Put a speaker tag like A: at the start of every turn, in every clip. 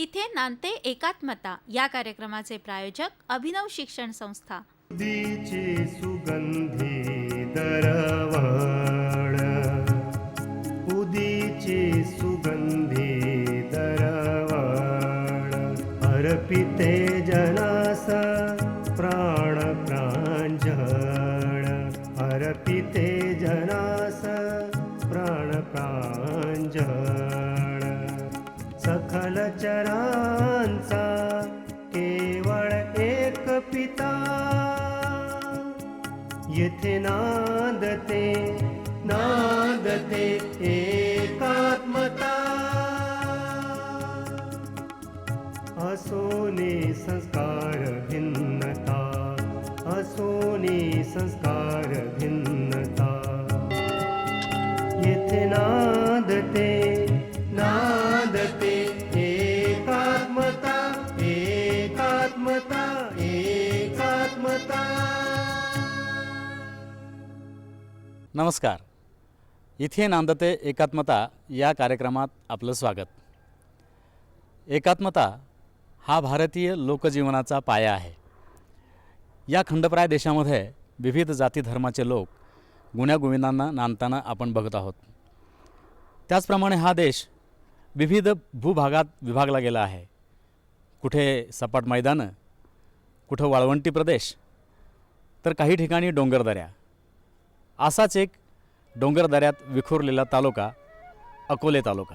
A: इथे नांदते एकात्मता या कार्यक्रमाचे प्रायोजक अभिनव शिक्षण संस्था.
B: उदीची सुगंधी दरवळ, उदीची सुगंधी दरवळ, अर्पिते जनास प्राण प्रांजळ, अर्पिते जनास प्राण प्रांजळ, सकल चरांचा केवळ एक पिता, येथे नांदते नांदते एकात्मता. असोने संस्कार भिन्नता, असोने संस्कार भिन्नता, येथे नांदते नांदते एकात्मता, एकात्मता, एकात्मता.
C: नमस्कार. इथे नांदते एकात्मता या कार्यक्रमात आपलं स्वागत. एकात्मता हा भारतीय लोकजीवनाचा पाया आहे. या खंडप्राय देशामध्ये विविध जाती धर्माचे लोक गुण्यागोविंदांना नांदताना आपण बघत आहोत. त्याचप्रमाणे हा देश विविध भूभागात विभागला गेला आहे. कुठे सपाट मैदानं, कुठं वाळवंटी प्रदेश, तर काही ठिकाणी डोंगरदऱ्या. असाच एक डोंगरदऱ्यात विखुरलेला तालुका अकोले तालुका.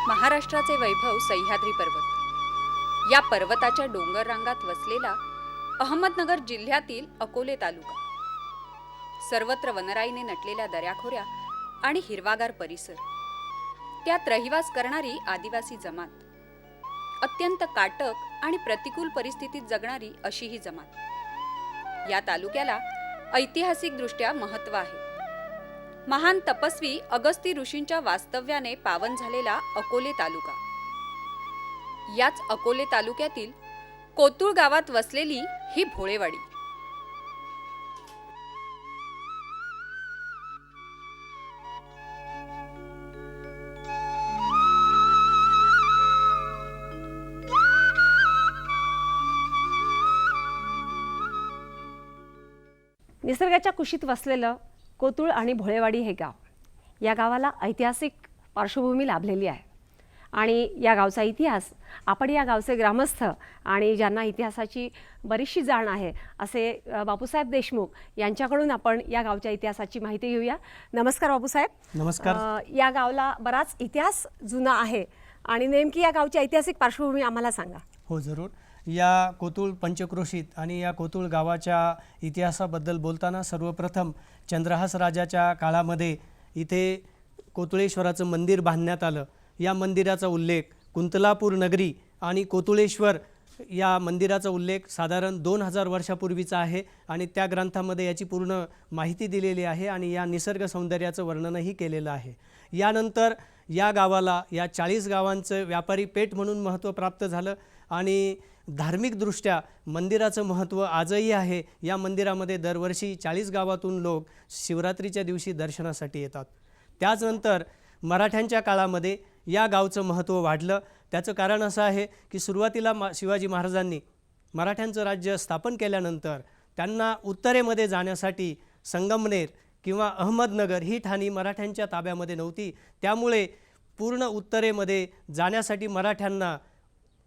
D: महाराष्ट्राचे वैभव सह्याद्री पर्वत. या पर्वताच्या डोंगर रांगात वसलेला अहमदनगर जिल्ह्यातील अकोले तालुका. सर्वत्र वनराईने नटलेल्या दऱ्याखोऱ्या आणि हिरवागार परिसर, त्यात रहिवास करणारी आदिवासी जमात, अत्यंत काटक आणि प्रतिकूल परिस्थितीत जगणारी अशी ही जमात. या तालुक्याला ऐतिहासिकदृष्ट्या महत्त्व आहे. महान तपस्वी अगस्ती ऋषींच्या वास्तव्याने पावन झालेला अकोले तालुका. याच अकोले तालुक्यातील कोतुळ गावात वसलेली ही भोळेवाडी.
E: निसर्गाच्या कुशीत वसलेलं कोतुळ आणि भोळेवाडी हे गाव. या गावाला ऐतिहासिक पार्श्वभूमी लाभलेली आहे आणि या गावचा इतिहास आपण या गावचे ग्रामस्थ आणि ज्यांना इतिहासाची बरीचशी जाण आहे असे बापूसाहेब देशमुख यांच्याकडून आपण या गावच्या इतिहासाची माहिती घेऊया. नमस्कार बापूसाहेब.
F: नमस्कार.
E: या गावला बराच इतिहास जुना आहे आणि नेमकी या गावची ऐतिहासिक पार्श्वभूमी आम्हाला सांगा.
F: हो, जरूर. या कोतुळ पंचक्रोशीत आणि या कोतुळ गावाच्या इतिहासाबद्दल बोलताना सर्वप्रथम चंद्रहास राजाच्या काळामध्ये इथे कोतुळेश्वराचं मंदिर बांधण्यात आलं. या मंदिराचा उल्लेख कुंतलापूर नगरी आणि कोतुळेश्वर या मंदिराचा उल्लेख साधारण 2000 वर्षापूर्वीचा आहे आणि त्या ग्रंथामध्ये याची पूर्ण माहिती दिलेली आहे आणि या निसर्ग सौंदर्याचं वर्णनही केलेलं आहे. यानंतर या गावाला या 40 गावांचं व्यापारी पेठ म्हणून महत्त्व प्राप्त झालं आणि धार्मिकदृष्ट्या मंदिराचं महत्त्व आजही आहे. या मंदिरामध्ये दरवर्षी 40 गावातून लोक शिवरात्रीच्या दिवशी दर्शनासाठी येतात. त्याचनंतर मराठ्यांच्या काळामध्ये या गावचं महत्त्व वाढलं. त्याचं कारण असं आहे की सुरुवातीला शिवाजी महाराजांनी मराठ्यांचं राज्य स्थापन केल्यानंतर त्यांना उत्तरेमध्ये जाण्यासाठी संगमनेर किंवा अहमदनगर ही ठाणी मराठ्यांच्या ताब्यामध्ये नव्हती. त्यामुळे पूर्ण उत्तरेमध्ये जाण्यासाठी मराठ्यांना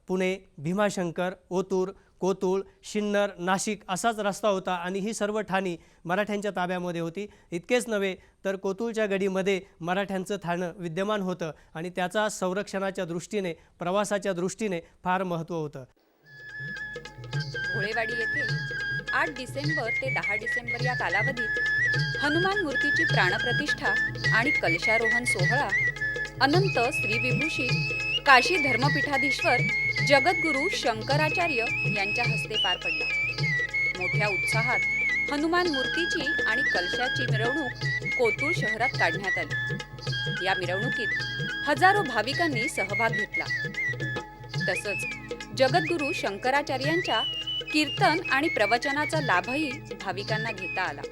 F: पुणे, भीमाशंकर, ओतूर, कोतुळ, शिन्नर, नाशिक असाच रस्ता होता आणि ही सर्व ठाणी मराठ्यांच्या ताब्यामध्ये होती. इतकेच नव्हे तर कोतुळच्या गडीमध्ये मराठ्यांचं ठाणं विद्यमान होतं आणि त्याचा संरक्षणाच्या दृष्टीने, प्रवासाच्या दृष्टीने फार महत्त्व होतं.
D: भोळेवाडी येथे 8 डिसेंबर ते 10 डिसेंबर या कालावधीत हनुमान मूर्तीची प्राणप्रतिष्ठा आणि कलशारोहण सोहळा अनंत श्रीविभूषित काशी धर्मपीठाधीश्वर जगद्गुरू शंकराचार्य यांच्या हस्ते पार पडला. मोठ्या उत्साहात हनुमान मूर्तीची आणि कलशाची मिरवणूक कोतुळ शहरात काढण्यात आली. या मिरवणुकीत हजारो भाविकांनी सहभाग घेतला. तसंच जगद्गुरू शंकराचार्यांच्या कीर्तन आणि प्रवचनाचा लाभही भाविकांना घेता आला.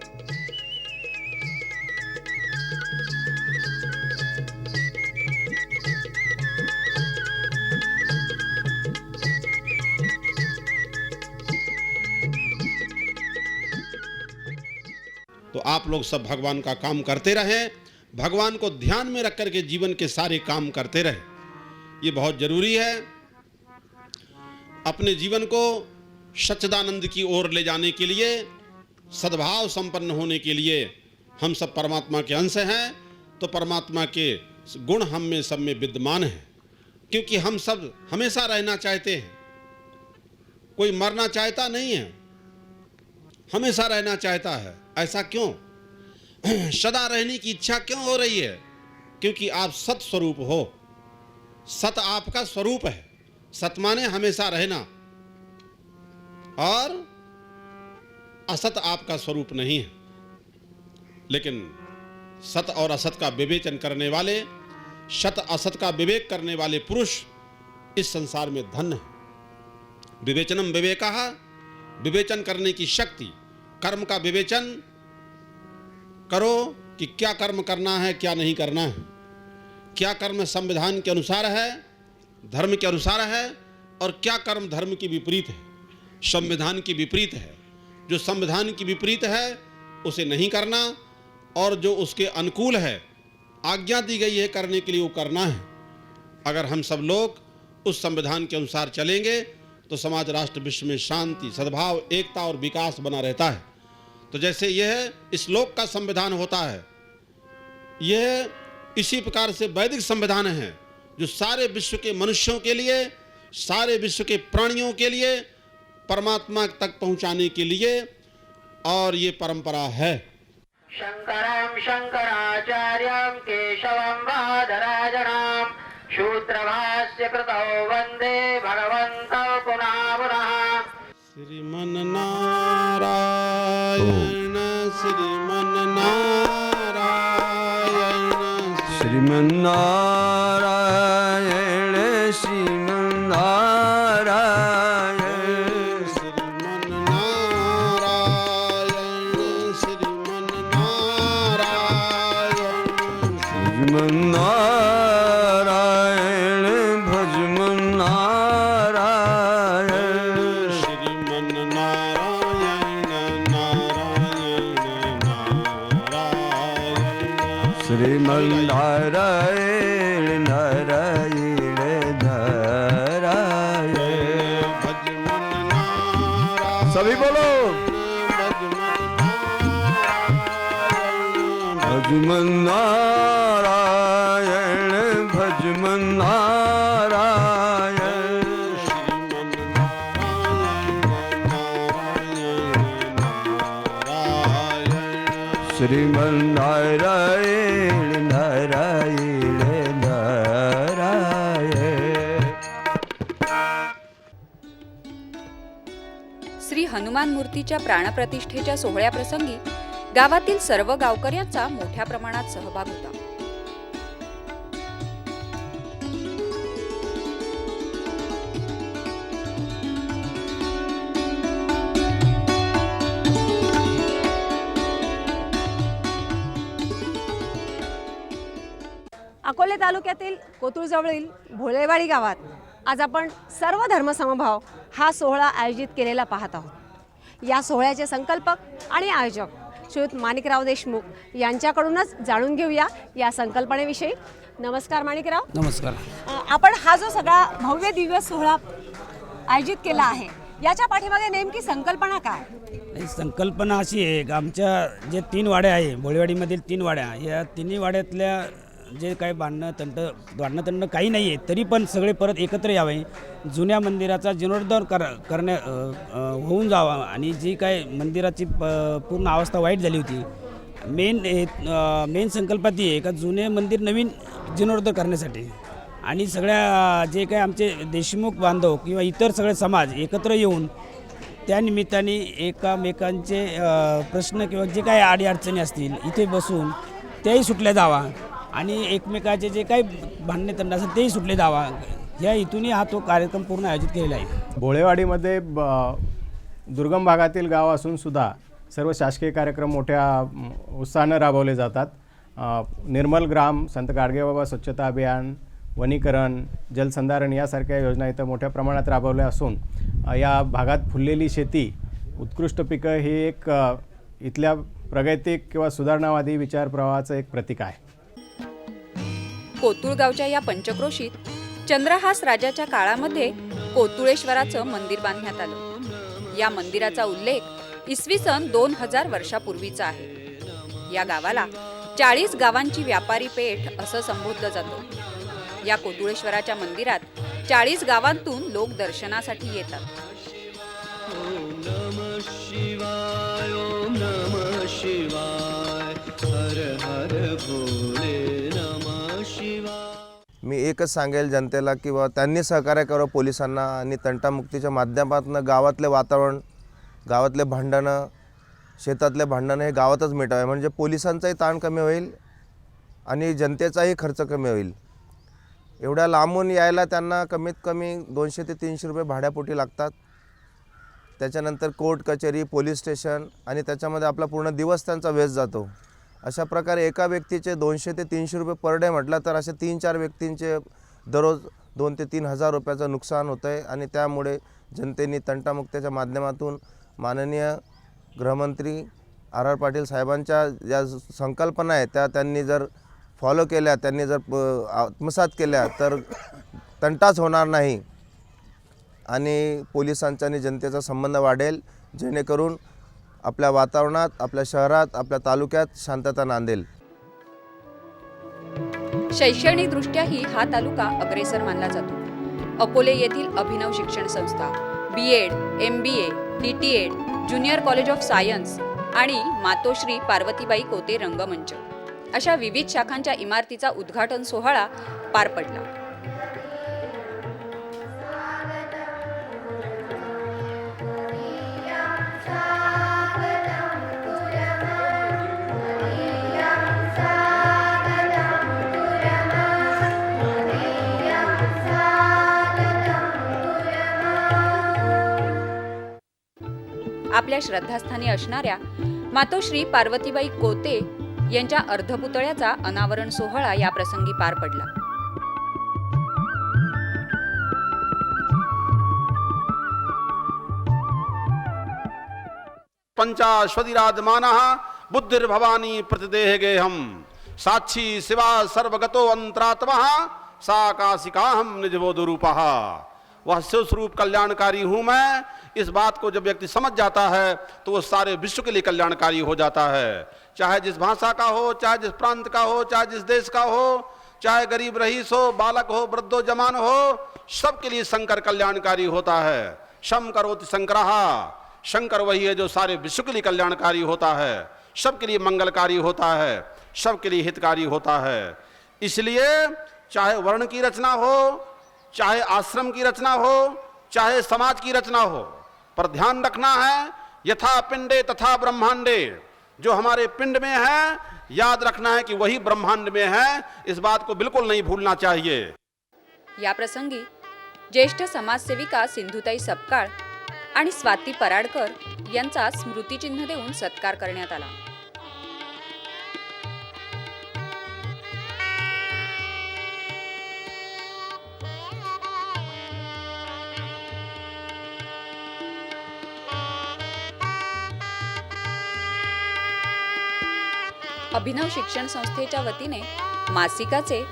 G: तो आप लोग सब भगवान का काम करते रहें, भगवान को ध्यान में रख करके जीवन के सारे काम करते रहें, ये बहुत जरूरी है। अपने जीवन को सच्चिदानंद की ओर ले जाने के लिए, सद्भाव संपन्न होने के लिए, हम सब परमात्मा के अंश हैं, तो परमात्मा के गुण हम में सब में विद्यमान हैं, क्योंकि हम सब हमेशा रहना चाहते हैं। कोई मरना चाहता नहीं है, हमेशा रहना चाहता है। ऐसा क्यों? सदा रहने की इच्छा क्यों हो रही है? क्योंकि आप सत स्वरूप हो, सत आपका स्वरूप है। सत माने हमेशा रहना, और असत आपका स्वरूप नहीं है। लेकिन सत और असत का विवेचन करने वाले, सत असत का विवेक करने वाले पुरुष इस संसार में धन्य है। विवेचनम विवेकः, विवेचन करने की शक्ति। कर्म का विवेचन करो कि क्या कर्म करना है, क्या नहीं करना है। क्या कर्म संविधान के अनुसार है, धर्म के अनुसार है, और क्या कर्म धर्म की विपरीत है, संविधान की विपरीत है। जो संविधान की विपरीत है उसे नहीं करना, और जो उसके अनुकूल है, आज्ञा दी गई है करने के लिए, वो करना है। अगर हम सब लोग उस संविधान के अनुसार चलेंगे तो समाज, राष्ट्र, विश्व में शांति, सद्भाव, एकता और विकास बना रहता है। तो जैसे यह इस लोक का संविधान होता है, यह इसी प्रकार से वैदिक संविधान है, जो सारे विश्व के मनुष्यों के लिए, सारे विश्व के प्राणियों के लिए, परमात्मा तक पहुंचाने के लिए, और ये परंपरा है।
H: शंकरं शंकराचार्यं केशवं बादरायणां शूद्रभास्य कृतौ वन्दे भगवन्तौ पुनः पुनः।
G: श्रीमन नारायण, श्रीमन नारायण,
B: श्रीमन नारायण, श्रीमन नारायण,
G: श्रीमन नारायण, श्रीमन नारायण,
B: श्रीमन नारायण, भजमन नारायण,
G: श्रीमन नारायण, नारायण, नारायण,
B: श्रीमन नारायण, नारायण, नारायण।
G: भजमन नारायण,
B: सभी बोलो।
G: भजमन नारायण,
B: भजमन नारायण, भजमन नारायण,
G: श्रीमन नारायण, नारायण,
B: श्रीमन नारायण, नारायण, नारायण।
D: श्री हनुमान मूर्तीच्या प्राणप्रतिष्ठेच्या सोहळ्याप्रसंगी गावातील सर्व गावकऱ्यांचा मोठ्या प्रमाणात सहभाग होता.
E: अकोले तालुक्यातील कोतुळजवळील भोळेवाडी गावात आज आपण सर्व धर्मसमभाव हा सोहळा आयोजित केलेला पाहत आहोत. या सोहळ्याचे संकल्पक आणि आयोजक श्रीयुत माणिकराव देशमुख यांच्याकडूनच जाणून घेऊया या संकल्पनेविषयी. नमस्कार माणिकराव.
I: नमस्कार.
E: आपण हा जो सगळा भव्य दिव्य सोहळा आयोजित केला आहे, याच्या पाठीमागे नेमकी संकल्पना काय?
I: संकल्पना अशी आहे की आमच्या जे 3 वाड्या आहे, भोळेवाडीमधील 3 वाड्या, या तिन्ही वाड्यातल्या जे काही भांडणं काही नाही आहे, तरी पण सगळे परत एकत्र यावे, जुन्या मंदिराचा जीर्णोद्धार होऊन जावा, आणि जी काय मंदिराची पूर्ण अवस्था वाईट झाली होती, मेन संकल्पात ती आहे का जुने मंदिर नवीन जीर्णोद्धार करण्यासाठी, आणि सगळ्या जे काही आमचे देशमुख बांधव किंवा इतर सगळे समाज एकत्र येऊन त्या निमित्ताने एकामेकांचे प्रश्न किंवा जे काही अडीअडचणी असतील इथे बसून त्याही सुटल्या जावा, आणि एकमेकाचे जे काही भांडणे तंड असेल तेही सुटले जावा, या हेतूने हा तो कार्यक्रम पूर्ण आयोजित केलेला आहे.
J: भोळेवाडीमध्ये दुर्गम भागातील गाव असून सुद्धा सर्व शासकीय कार्यक्रम मोठ्या उत्साहानं राबवले जातात. निर्मल ग्राम, संत गाडगेबाबा स्वच्छता अभियान, वनीकरण, जलसंधारण यासारख्या योजना इथं मोठ्या प्रमाणात राबवल्या असून या भागात फुललेली शेती, उत्कृष्ट पिकं ही एक इथल्या प्रगतिक किंवा सुधारणावादी विचार प्रवाहाचं एक प्रतीक आहे.
D: कोतुळ गावच्या या पंचक्रोशीत चंद्रहास राजाच्या काळामध्ये कोतुळेश्वराचं मंदिर बांधण्यात आलं. या मंदिराचा उल्लेख इसवी सन 2000 वर्षापूर्वीचा आहे. या गावाला 40 गावांची व्यापारी पेठ असं संबोधलं जातं. या कोतुळेश्वराच्या मंदिरात 40 गावांतून लोक दर्शनासाठी येतात.
K: मी एकच सांगेल जनतेला किंवा त्यांनी सहकार्य करावं पोलिसांना आणि तंटामुक्तीच्या माध्यमातून गावातले वातावरण, गावातले भांडणं, शेतातले भांडणं हे गावातच मिटावे, म्हणजे पोलिसांचाही ताण कमी होईल आणि जनतेचाही खर्च कमी होईल. एवढ्या लांबून यायला त्यांना कमीत कमी 200 ते 300 रुपये भाड्यापोटी लागतात. त्याच्यानंतर कोर्ट कचेरी, पोलीस स्टेशन आणि त्याच्यामध्ये आपला पूर्ण दिवस त्यांचा वेस्ट जातो. अशा प्रकारे एका व्यक्तीचे 200 ते 300 रुपये पर डे म्हटलं तर असे 3-4 व्यक्तींचे दररोज 2 ते 3 हजार रुपयाचं नुकसान होतं आहे. आणि त्यामुळे जनतेने तंटामुक्तीच्या माध्यमातून माननीय गृहमंत्री आर पाटील साहेबांच्या ज्या संकल्पना आहेत त्या त्यांनी जर फॉलो केल्या, त्यांनी जर आत्मसात केल्या तर तंटाच होणार नाही आणि पोलिसांचा आणि जनतेचा संबंध वाढेल, जेणेकरून आपल्या वातावरणात, आपल्या शहरात, आपल्या तालुक्यात शांतता नांदेल.
D: शैक्षणिकदृष्ट्याही हा तालुका अग्रेसर मानला जातो. अकोले येथील अभिनव शिक्षण संस्था, BEd, MBA, DTEd, junior college of science आणि मातोश्री पार्वतीबाई कोते रंगमंच अशा विविध शाखांच्या इमारतीचा उद्घाटन सोहळा पार पडला. आपल्या श्रद्धास्थानी असणाऱ्या मातोश्री पार्वतीबाई कोते यांच्या अर्धपुतळ्याचा अनावरण सोहळा या प्रसंगी पार पडला.
G: पंचाश्वदिराजमानः बुद्धिर्भवानी प्रतिदेह गेहम साक्षी शिवा सर्वगतो अंतरात्मा सा काशिकाहम निजबोधरूपः. वह शिव स्वरूप कल्याणकारी हूँ मैं. इस बात को जब व्यक्ति समझ जाता है तो वो सारे विश्व के लिए कल्याणकारी हो जाता है. चाहे जिस भाषा का हो, चाहे जिस प्रांत का हो, चाहे जिस देश का हो, चाहे गरीब रईस हो, बालक हो, वृद्ध हो, जवान हो, सबके लिए शंकर कल्याणकारी होता है. शम करोति शंकरः. शंकर वही है जो सारे विश्व के लिए कल्याणकारी होता है, सबके लिए मंगलकारी होता है, सबके लिए हितकारी होता है. इसलिए चाहे वर्ण की रचना हो, चाहे आश्रम की रचना हो, चाहे समाज की रचना हो, पर ध्यान रखना है यथा पिंडे तथा ब्रह्मांडे. जो हमारे पिंड में है याद रखना है कि वही ब्रह्मांड में है. इस बात को बिल्कुल नहीं भूलना चाहिए.
D: या प्रसंगी ज्येष्ठ समाजसेविका सिंधुताई सपकाळ आणि स्वाती पराडकर यांचा स्मृतिचिन्ह देऊन सत्कार करण्यात आला. अभिनव शिक्षण संस्थेच्या वतीने मासिकाचे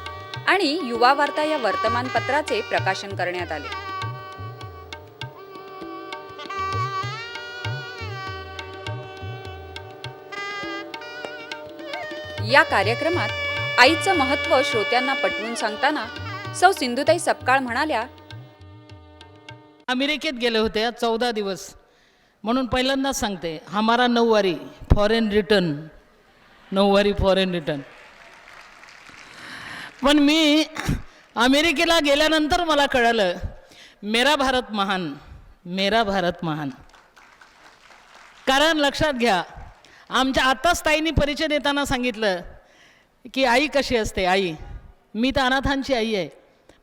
D: आणि युवा वार्ता या वर्तमानपत्राचे प्रकाशन करण्यात आले. या कार्यक्रमात आईचं महत्त्व श्रोत्यांना पटवून सांगताना सौ सिंधुताई सपकाळ म्हणाल्या,
L: अमेरिकेत गेले होते 14 दिवस, म्हणून पहिल्यांदाच सांगते, हमारा 9 वारी फॉरेन रिटर्न, 9 वारी फॉरेन रिटर्न. पण मी अमेरिकेला गेल्यानंतर मला कळलं, मेरा भारत महान, मेरा भारत महान. कारण लक्षात घ्या, आमच्या आताच ताईंनी परिचय देताना सांगितलं की आई कशी असते. आई, मी तर अनाथांची आई आहे,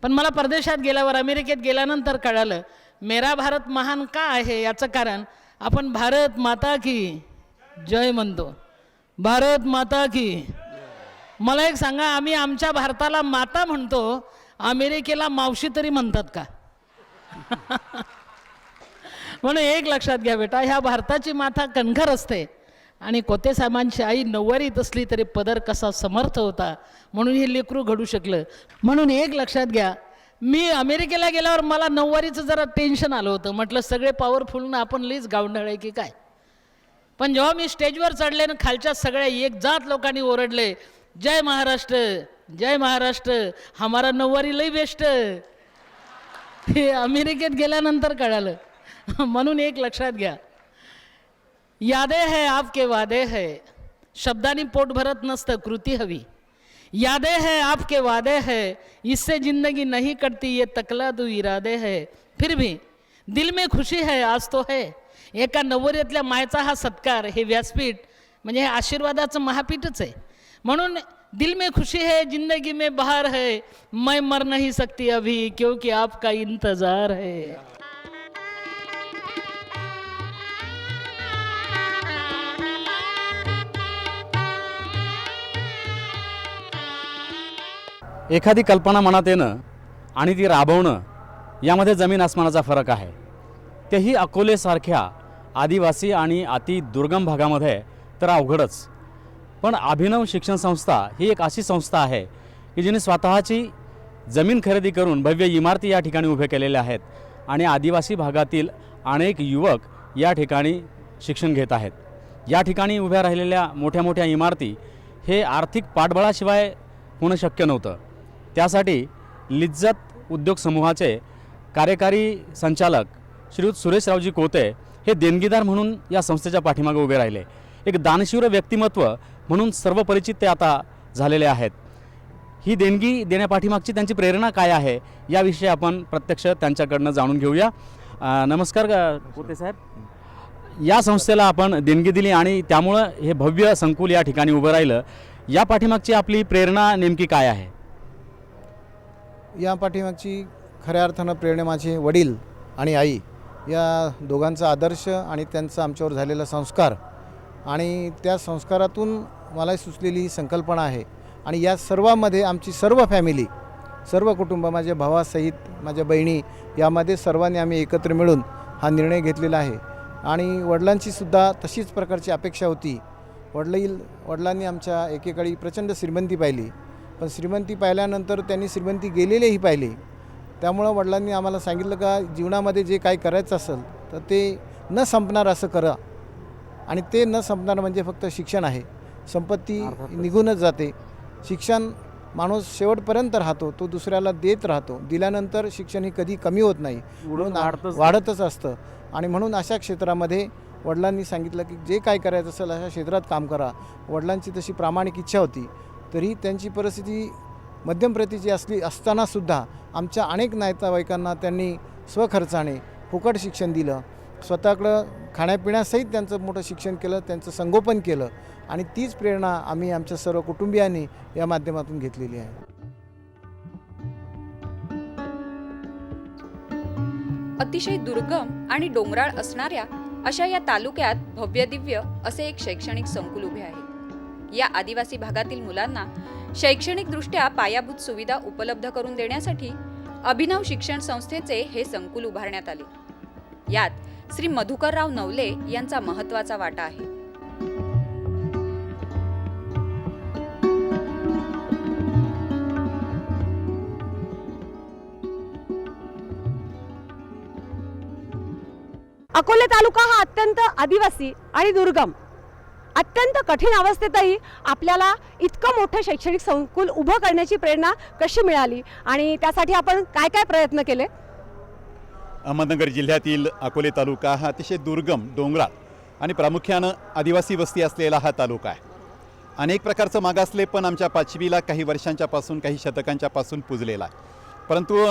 L: पण मला परदेशात गेल्यावर, अमेरिकेत गेल्यानंतर कळालं मेरा भारत महान का आहे. याचं कारण आपण भारत माता की जय म्हणतो, भारत माता की. मला एक सांगा, आम्ही आमच्या भारताला माता म्हणतो, अमेरिकेला मावशी तरी म्हणतात का? म्हणून एक लक्षात घ्या बेटा, ह्या भारताची माता कणखर असते, आणि कोते साहेबांची आई नऊवारीत असली तरी पदर कसा समर्थ होता म्हणून हे लेकरू घडू शकलं. म्हणून एक लक्षात घ्या, मी अमेरिकेला गेल्यावर मला नऊवारीचं जरा टेन्शन आलं होतं. म्हटलं सगळे पॉवरफुल ना आपण लईच गावंढळ आहे की काय. पण जेव्हा मी स्टेजवर चढले ना खालच्या सगळ्या एक जात लोकांनी ओरडले, जय महाराष्ट्र, जय महाराष्ट्र, हमारा नऊवारी लई बेस्ट. हे अमेरिकेत गेल्यानंतर कळालं. म्हणून एक लक्षात घ्या, यादे है आपके वादे है, शब्दांनी पोट भरत नसतं, कृती हवी. यादे है आपके वादे है, इससे जिंदगी नहीं कटती, ये तकलादू इरादे है. फिर भी दिल में खुशी है आज तो है. एका नवऱ्यातल्या मायचा हा सत्कार, हे व्यासपीठ म्हणजे हे आशीर्वादाचं महापीठच आहे. म्हणून दिल में खुशी है, जिंदगी में बहार है, मैं मर नहीं सकती अभी क्योंकि आपका इंतजार है.
C: एखादी कल्पना मनात येणं आणि ती राबवणं यामध्ये जमीन आसमानाचा फरक आहे. तेही अकोलेसारख्या आदिवासी आणि अति दुर्गम भागामध्ये तर अवघडच. पण अभिनव शिक्षण संस्था ही एक अशी संस्था आहे की जिने स्वतःची जमीन खरेदी करून भव्य इमारती या ठिकाणी उभे केलेल्या आहेत आणि आदिवासी भागातील अनेक युवक या ठिकाणी शिक्षण घेत आहेत. या ठिकाणी उभ्या राहिलेल्या मोठ्या मोठ्या इमारती हे आर्थिक पाठबळाशिवाय होणं शक्य नव्हतं. त्यासाठी लिज्जत उद्योग समूहाचे कार्यकारी संचालक श्रीयुत सुरेशरावजी कोते हे देणगीदार म्हणून या संस्थेच्या पाठीमागे उभे राहिले. एक दानशूर व्यक्तिमत्व म्हणून सर्व परिचित ते आता झालेले आहेत. ही देणगी देण्यापाठीमागची त्यांची प्रेरणा काय आहे याविषयी आपण प्रत्यक्ष त्यांच्याकडनं जाणून घेऊया. नमस्कार कोते साहेब, या संस्थेला आपण देणगी दिली आणि त्यामुळं हे भव्य संकुल या ठिकाणी उभं राहिलं. या पाठीमागची आपली प्रेरणा नेमकी काय आहे?
M: या पाठीमागची खऱ्या अर्थानं प्रेरणा माझे वडील आणि आई या दोघांचा आदर्श आणि त्यांचा आमच्यावर झालेला संस्कार आणि त्या संस्कारातून मला सुचलेली ही संकल्पना आहे. आणि या सर्वामध्ये आमची सर्व फॅमिली, सर्व कुटुंब, माझ्या भावासहित माझ्या बहिणी, यामध्ये सर्वांनी आम्ही एकत्र मिळून हा निर्णय घेतलेला आहे. आणि वडिलांचीसुद्धा तशीच प्रकारची अपेक्षा होती. वडिलांनी आमच्या एकेकाळी प्रचंड श्रीमंती पाहिली, पण श्रीमंती पाहिल्यानंतर त्यांनी श्रीमंती गेलेलेही पाहिले. त्यामुळं वडिलांनी आम्हाला सांगितलं का जीवनामध्ये जे काय करायचं असेल तर ते न संपणार असं करा. आणि ते न संपणार म्हणजे फक्त शिक्षण आहे. संपत्ती निघूनच जाते. शिक्षण माणूस शेवटपर्यंत राहतो, तो दुसऱ्याला देत राहतो. दिल्यानंतर शिक्षण हे कधी कमी होत नाही, वाढतच असतं. आणि म्हणून अशा क्षेत्रामध्ये वडिलांनी सांगितलं की जे काय करायचं असेल अशा क्षेत्रात काम करा. वडिलांची तशी प्रामाणिक इच्छा होती. तरी त्यांची परिस्थिती मध्यम प्रतीची असतानासुद्धा आमच्या अनेक नातेवाईकांना त्यांनी स्वखर्चाने फुकट शिक्षण दिलं. स्वतःकडं खाण्यापिण्यासहित त्यांचं मोठं शिक्षण केलं, त्यांचं संगोपन केलं. आणि तीच प्रेरणा आम्ही आमच्या सर्व कुटुंबियांनी या माध्यमातून घेतलेली आहे.
D: अतिशय दुर्गम आणि डोंगराळ असणाऱ्या अशा या तालुक्यात भव्य दिव्य असे एक शैक्षणिक संकुल उभे आहे. या आदिवासी भागातील मुलांना शैक्षणिकदृष्ट्या पायाभूत सुविधा उपलब्ध करून देण्यासाठी अभिनव शिक्षण संस्थेचे हे संकुल उभारण्यात आले. यात श्री मधुकरराव नवले यांचा महत्त्वाचा वाटा आहे.
E: अकोले तालुका हा अत्यंत आदिवासी आणि दुर्गम, अत्यंत कठीण अवस्थेतही आपल्याला इतकं मोठं शैक्षणिक संकुल उभं करण्याची प्रेरणा कशी मिळाली आणि त्यासाठी आपण काय काय प्रयत्न केले?
N: अहमदनगर जिल्ह्यातील अकोले तालुका हा अतिशय दुर्गम, डोंगराळ आणि प्रामुख्यानं आदिवासी वस्ती असलेला हा तालुका आहे. अनेक प्रकारचं मागासले पण आमच्या पाचवीला काही वर्षांच्यापासून, काही शतकांच्यापासून पुजलेला आहे. परंतु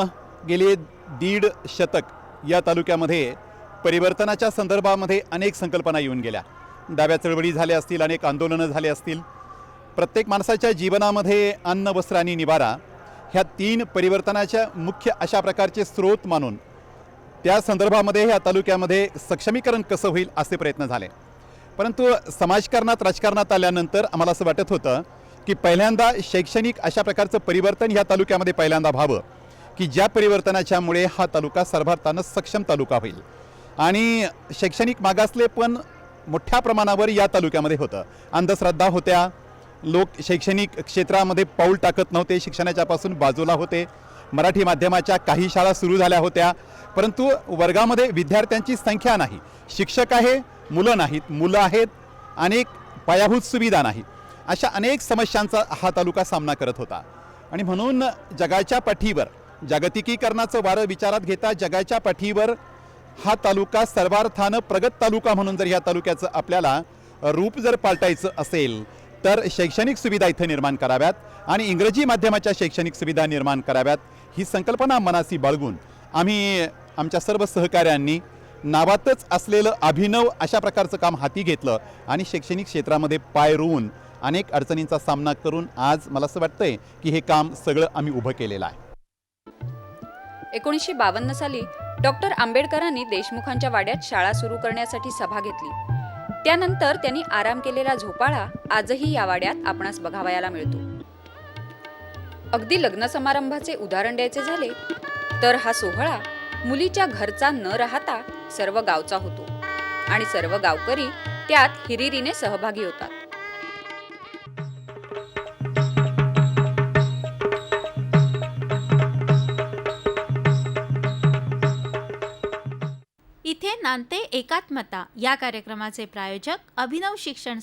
N: गेले 1.5 शतक या तालुक्यामध्ये परिवर्तनाच्या संदर्भामध्ये अनेक संकल्पना येऊन गेल्या. डाव्या चळवळी झाल्या असतील, अनेक आंदोलनं झाले असतील. प्रत्येक माणसाच्या जीवनामध्ये अन्न, वस्त्र आणि निवारा ह्या 3 परिवर्तनाच्या मुख्य अशा प्रकारचे स्रोत मानून त्या संदर्भामध्ये ह्या तालुक्यामध्ये सक्षमीकरण कसं होईल असे प्रयत्न झाले. परंतु समाजकारणात, राजकारणात आल्यानंतर आम्हाला असं वाटत होतं की पहिल्यांदा शैक्षणिक अशा प्रकारचं परिवर्तन ह्या तालुक्यामध्ये पहिल्यांदा व्हावं की ज्या परिवर्तनाच्यामुळे हा तालुका सर्वार्थानं सक्षम तालुका होईल. आणि शैक्षणिक मागासले पण मोठ्या प्रमाणावर या तालुक्यामध्ये होतं. अंधश्रद्धा होत्या, लोक शैक्षणिक क्षेत्रामध्ये पाऊल टाकत नव्हते, शिक्षणाच्यापासून बाजूला होते. मराठी माध्यमाच्या काही शाळा सुरू झाल्या होत्या, परंतु वर्गामध्ये विद्यार्थ्यांची संख्या नाही, शिक्षक आहे, मुलं नाहीत, मुलं आहेत, अनेक पायाभूत सुविधा नाही, अशा अनेक समस्यांचा हा तालुका सामना करत होता. आणि म्हणून जगाच्या पाठीवर जागतिकीकरणाचं वारं विचारात घेता जगाच्या पाठीवर हा तालुका सर्वार्थानं प्रगत तालुका म्हणून जर या तालुक्याचं आपल्याला रूप जर पालटायचं असेल तर शैक्षणिक सुविधा इथे निर्माण कराव्यात आणि इंग्रजी माध्यमाच्या शैक्षणिक सुविधा निर्माण कराव्यात, ही संकल्पना मनासी बाळगून आम्ही आमच्या सर्व सहकाऱ्यांनी नावातच असलेलं अभिनव अशा प्रकारचं काम हाती घेतलं आणि शैक्षणिक क्षेत्रामध्ये पाय रोवून अनेक अडचणींचा सामना करून आज मला असं वाटतंय की हे काम सगळं आम्ही उभं केलेलं आहे.
D: 1952 साली डॉक्टर आंबेडकरांनी देशमुखांच्या वाड्यात शाळा सुरू करण्यासाठी सभा घेतली. त्यानंतर त्यांनी आराम केलेला झोपाळा आजही या वाड्यात आपणास बघावयाला मिळतो. अगदी लग्न समारंभाचे उदाहरण द्यायचे झाले तर हा सोहळा मुलीच्या घरचा न राहता सर्व गावचा होतो आणि सर्व गावकरी त्यात हिरिरीने सहभागी होतात.
A: इथे नांदते एकात्मता या कार्यक्रमाचे प्रायोजक अभिनव शिक्षण